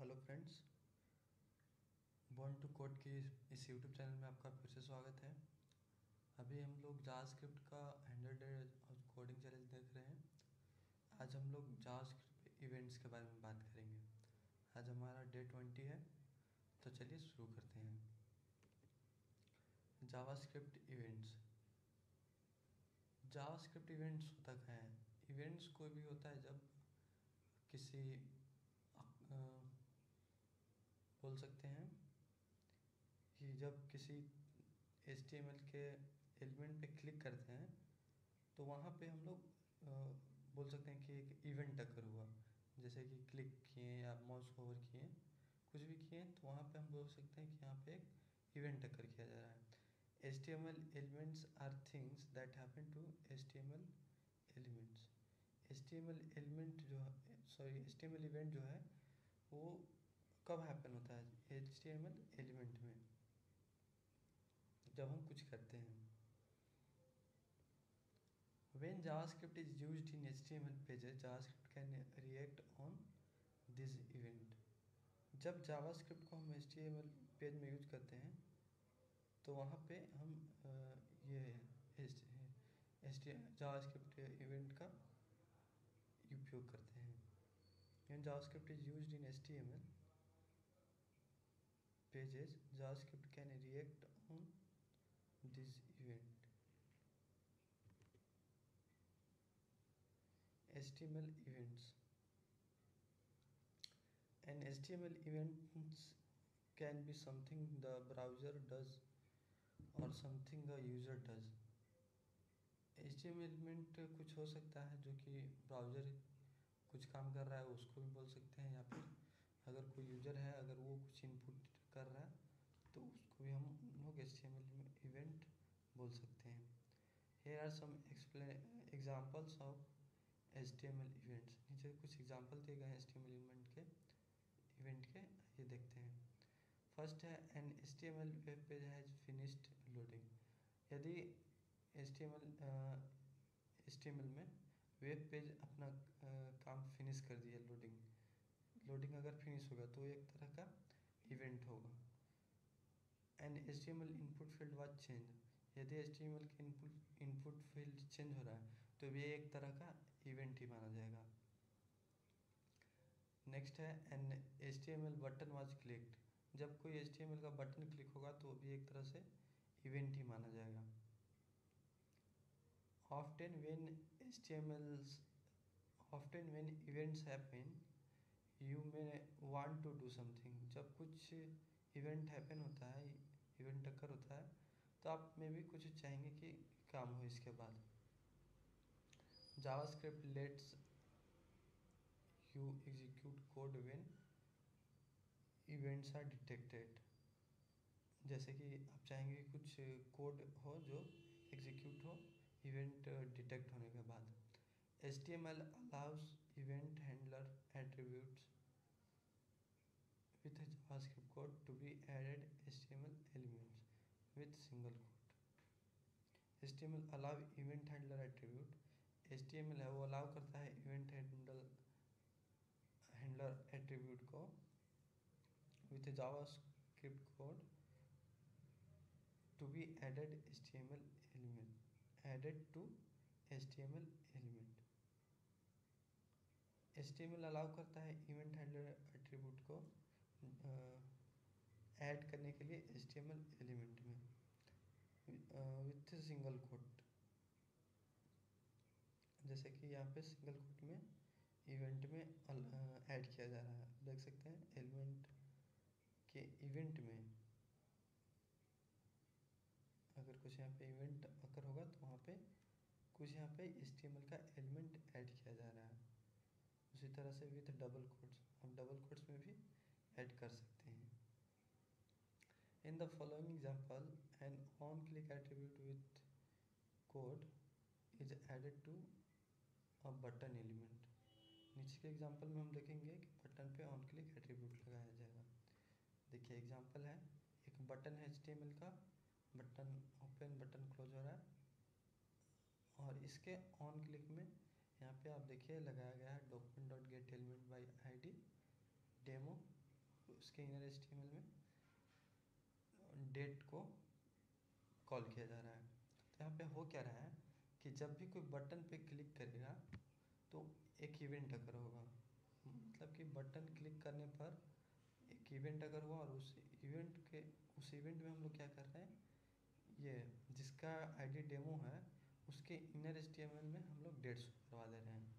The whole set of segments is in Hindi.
Hello friends, born to code की इस यूट्यूब चैनल में आपका फिर से स्वागत है। अभी हम लोग जावास्क्रिप्ट का 100 डे कोडिंग चैलेंज देख रहे हैं। आज हम लोग जावास्क्रिप्ट इवेंट्स के बारे में बात करेंगे। आज हमारा डे 20 है, तो चलिए शुरू करते हैं। जावास्क्रिप्ट इवेंट्स होता क्या है? इवेंट्स कोई भी होता है जब किसी बोल सकते हैं कि जब किसी HTML के एलिमेंट पे क्लिक करते हैं तो वहाँ पे हम लोग बोल सकते हैं कि एक इवेंट अकर हुआ। जैसे कि क्लिक किए या माउस ओवर किए, कुछ भी किए, तो वहाँ पे हम बोल सकते हैं कि यहाँ पे एक इवेंट अकर किया जा रहा है। HTML elements are things that happen to HTML elements। HTML element जो HTML event जो है वो कब हैपन होता है? HTML एलिमेंट में जब हम कुछ करते हैं। When JavaScript is used in HTML pages, JavaScript can react on this event। जब JavaScript को हम HTML पेज में यूज करते हैं तो वहाँ पे हम ये JavaScript इवेंट का उपयोग करते हैं। When JavaScript is used in HTML pages, JavaScript can react on this event। HTML events। An HTML event can be something the browser does or something a user does। HTML element कुछ हो सकता है जो कि ब्राउज़र कुछ काम कर रहा है, उसको भी बोल सकते हैं, या फिर अगर कोई यूज़र है, अगर वो कुछ इनपुट कर रहा है तो उसको भी हम लोग HTML इवेंट बोल सकते हैं। Here are some examples of HTML events। नीचे कुछ एग्जाम्पल दिए गए हैं HTML इवेंट के, ये देखते हैं। फर्स्ट है an HTML web page has finished loading. यदि HTML में वेब पेज अपना काम फिनिश कर दिया, लोडिंग अगर फिनिश होगा तो एक तरह का इवेंट होगा। An HTML input field was change. यदि HTML के इनपुट फील्ड चेंज हो रहा है तो भी एक तरह का इवेंट ही माना जाएगा। नेक्स्ट है an HTML button was clicked. जब कोई HTML का बटन क्लिक होगा तो भी एक तरह से इवेंट ही माना जाएगा। Often when events happen, you may want to do something। जब कुछ इवेंट हैपन होता है, इवेंट अकर होता है, तो आप में भी कुछ चाहेंगे कि काम हो इसके बाद। JavaScript lets you execute code when events are detected। जैसे कि आप चाहेंगे कि कुछ कोड हो जो एग्जीक्यूट हो इवेंट डिटेक्ट होने के बाद। HTML allows event handler attributes with JavaScript code to be added HTML elements with single quote। HTML allow event handler attribute। HTML है वो अलाउ करता है इवेंट हैंडलर एट्रीब्यूट को with JavaScript code to be added to HTML element। HTML allow करता है इवेंट हैंडलर एट्रीब्यूट को ऐड करने के लिए HTML एलिमेंट में विथ सिंगल कोट। जैसे कि यहाँ पे सिंगल कोट में इवेंट में ऐड किया जा रहा है, देख सकते हैं एलिमेंट के इवेंट में अगर कुछ यहाँ पे इवेंट अकर होगा तो वहाँ पे कुछ यहाँ पे HTML का एलिमेंट ऐड किया जा रहा है। उसी तरह से विथ डबल कोट्स, हम डबल कोट्स में भी ऐड कर सकते हैं। In the following example an on click attribute with code is added to a button element. नीचे के एग्जाम्पल में हम देखेंगे कि बटन पे ऑन क्लिक एट्रीब्यूट लगाया जाएगा। देखिए एग्जाम्पल है, एक बटन है HTML का, बटन ओपन बटन क्लोज हो रहा है, और इसके ऑन क्लिक में यहाँ पे आप देखिए लगाया गया है document.getElementById डेमो उसके इनर HTML में डेट को कॉल किया जा रहा है। तो यहाँ पे हो क्या रहा है कि जब भी कोई बटन पे क्लिक करेगा तो एक इवेंट अगर होगा, मतलब कि बटन क्लिक करने पर एक इवेंट अगर हुआ और उस इवेंट में हम लोग क्या कर रहे हैं, ये जिसका आईडी डेमो है उसके इनर HTML में हम लोग डेट शो करवा दे रहे हैं।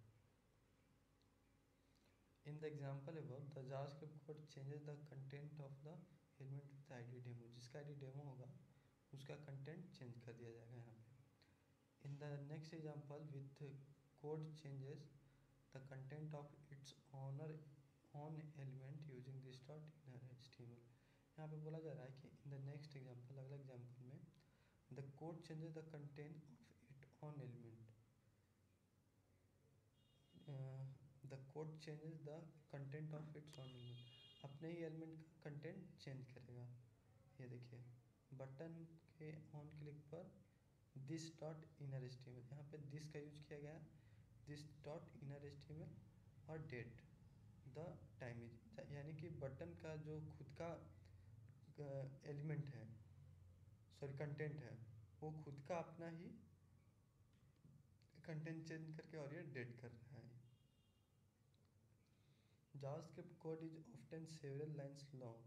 In the example above the JavaScript code changes the content of the element with ID demo, जिसका ID डेमो होगा उसका कंटेंट चेंज कर दिया जाएगा यहाँ पे। In the next example with code changes the content of its on element using this dot inner HTML। यहाँ पे बोला जा रहा है कि इन द नेक्स्ट एग्जाम्पल, अगला एग्जाम्पल में the code changes the content of it on element, the code changes the content of its on element, अपने ही एलिमेंट का कंटेंट चेंज करेगा। ये देखिए बटन के ऑन क्लिक पर दिस डॉट इनर HTML, यहाँ पे दिस का यूज किया गया है, दिस डॉट इनर HTML और डेट द टाइम इज, यानी कि बटन का जो खुद का एलिमेंट है, सॉरी कंटेंट है, वो खुद का अपना ही कंटेंट चेंज करके और ये डेट कर रहा है। JavaScript code is often several lines long.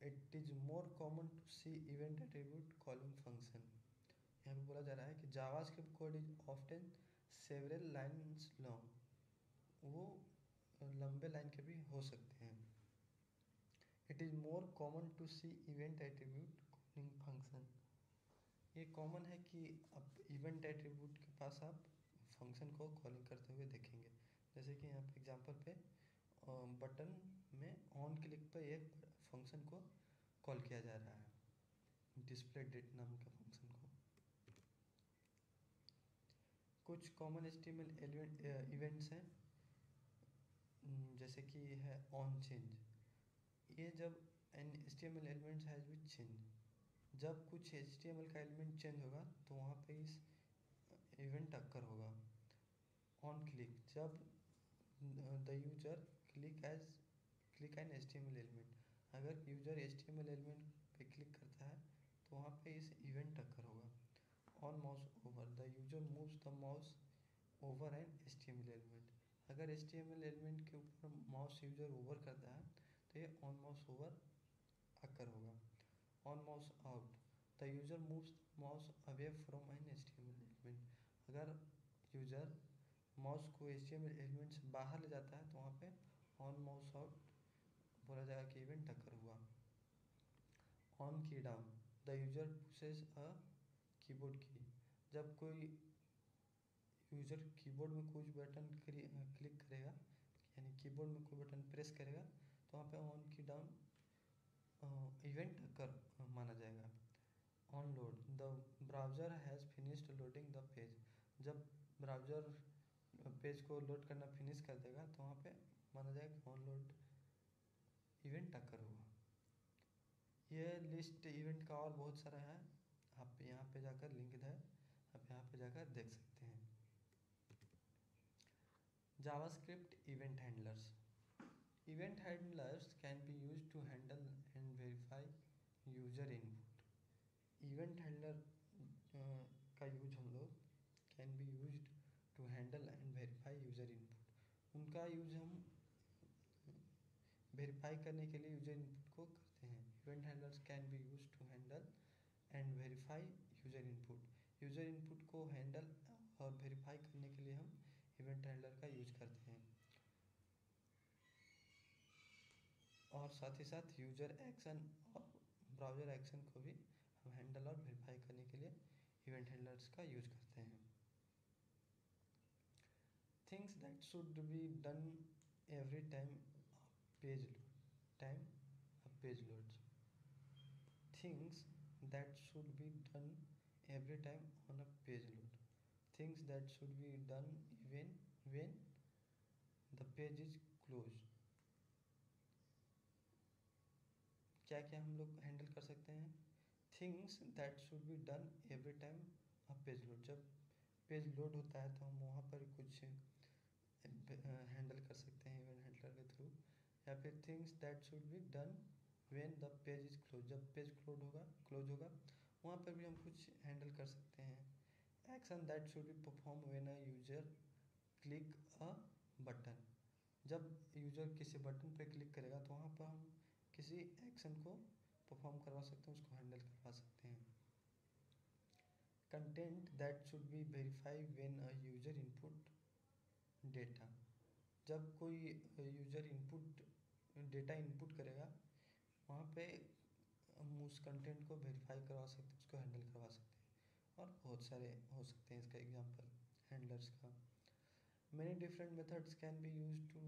It is more common to see event attribute calling function. यहाँ पे बोला जा रहा है कि JavaScript code is often several lines long. वो लंबे लाइन के भी हो सकते हैं। It is more common to see event attribute calling function. ये कॉमन है कि अब इवेंट एट्रीब्यूट के पास आप फंक्शन को कॉलिंग करते हुए देखेंगे। जैसे कि यहाँ पे एग्जांपल पे बटन में ऑन क्लिक पर एक फंक्शन को कॉल किया जा रहा है, डिस्प्ले डेट नाम के फंक्शन को। कुछ कॉमन HTML इवेंट्स हैं, जैसे कि है ऑन चेंज। ये जब an HTML elements has been change, जब कुछ HTML का एलिमेंट चेंज होगा तो वहाँ पे इस इवेंट अक्कर होगा। ऑन क्लिक, जब the user click an HTML element, अगर यूजर HTMल एलिमेंट पे क्लिक करता है तो वहाँ पे इस इवेंट अक्कर होगा। On mouse over, the user moves the mouse over an HTML element, अगर HTML एलिमेंट के ऊपर माउस यूजर ओवर करता है तो ये ऑन माउस ओवर अक्कर होगा। On mouse out, the user moves mouse away from N HTML element, अगर यूजर माउस को HTML एलिमेंट से बाहर ले जाता है तो वहाँ पे ऑन माउस आउट बोला जाएगा कि इवेंट अक्कर हुआ। ऑन की down, the user pushes a keyboard की, जब कोई यूजर कीबोर्ड में कुछ बटन क्लिक करेगा, यानी कीबोर्ड में कोई बटन प्रेस करेगा तो वहाँ पे ऑन की डाउन इवेंट अक्कर माना जाएगा। On load, the browser has finished loading the page, जब ब्राउज़र पेज को लोड करना फिनिश कर देगा तो वहाँ पे माना जाएगा कि ऑन लोड इवेंट अक्कर हुआ। ये लिस्ट इवेंट का और बहुत सारा है, आप यहाँ पे जाकर लिंक है, आप यहाँ पे जाकर देख सकते हैं। JavaScript event handlers. Event handlers can be used to handle and verify user input. Event handler का यूज हम लोग can be used to handle and verify user input, उनका यूज हम वेरीफाई करने के लिए यूज़र इनपुट को करते हैं। Event handlers can be use to handle and verify user input, user input को हैंडल और वेरीफाई करने के लिए हम इवेंट हैंडलर का यूज करते हैं। और साथ ही साथ यूजर एक्शन और ब्राउज़र एक्शन को भी हम हैंडल और वेरीफाई करने के लिए इवेंट हैंडलर्स का यूज करते हैं। Things that should be done every time page loads, things that should be done every time on a page load, things that should be done even when the page is close. क्या क्या हम लोग हैंडल कर सकते हैं? Things that should be done every time a page load, जब पेज लोड होता है तो हम वहाँ पर कुछ हैंडल कर सकते हैं इवेंट हैंडलर के थ्रू। या फिर things that should be done when the page is close, जब पेज क्लोज होगा वहाँ पर भी हम कुछ हैंडल कर सकते हैं। Action that should be perform when a user click a button, जब यूजर किसी बटन पर क्लिक करेगा तो वहाँ पर हम किसी एक्शन को परफॉर्म करवा सकते हैं, उसको हैंडल करवा सकते हैं। Content that should be verify when a user input data, जब कोई यूजर डेटा इनपुट करेगा वहाँ पे हम उस कंटेंट को वेरीफाई करवा सकते हैं, उसको हैंडल करवा सकते हैं। और बहुत सारे हो सकते हैं इसका एग्जांपल हैंडलर्स का। Many different methods can be used to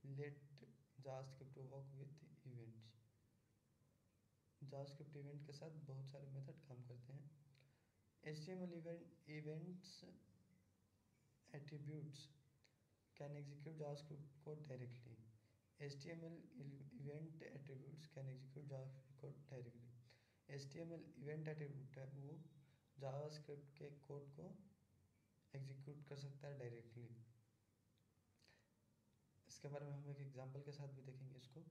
let JavaScript work with events, JavaScript event के साथ बहुत सारे मेथड काम करते हैं। HTML events attributes can execute JavaScript code directly. HTML event attributes can execute JavaScript code directly. HTML event attribute है वो JavaScript के कोड को एग्जीक्यूट कर सकता है डायरेक्टली। इसके बारे में हम एक एग्जांपल के साथ भी देखेंगे इसको।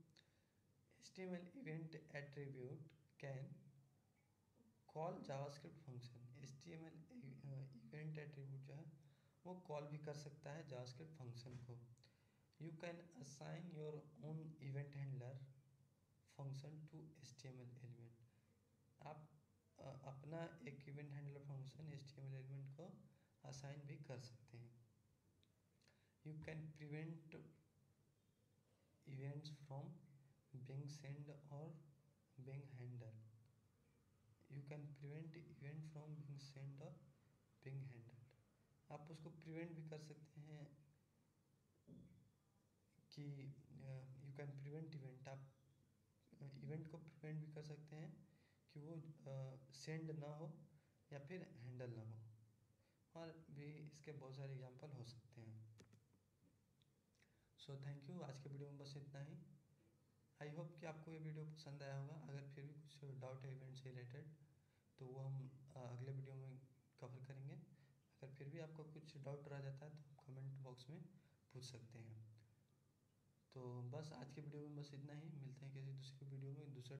HTML event attribute can call JavaScript function, HTML event attribute जो है वो कॉल भी कर सकता है जावास्क्रिप्ट फंक्शन को। You can assign your own event handler function to HTML element, आप अपना एक event handler function HTML element को असाइन भी कर सकते हैं। You can prevent events from being send or being handled, you can prevent event from being send or being handled, आप उसको प्रिवेंट भी कर सकते हैं कि यू कैन प्रिवेंट इवेंट, आप इवेंट को प्रिवेंट भी कर सकते हैं कि वो सेंड ना हो या फिर हैंडल ना हो, और भी इसके बहुत सारे एग्जांपल हो सकते हैं। सो थैंक यू, आज के वीडियो में बस इतना ही। आई होप कि आपको ये वीडियो पसंद आया होगा। अगर फिर भी कुछ डाउट है इवेंट से रिलेटेड तो वो हम अगले वीडियो में कवर करेंगे। अगर फिर भी आपको कुछ डाउट रह जाता है तो आप कमेंट बॉक्स में पूछ सकते हैं। तो बस आज के वीडियो में बस इतना ही, मिलते हैं किसी दूसरी वीडियो में दूसरे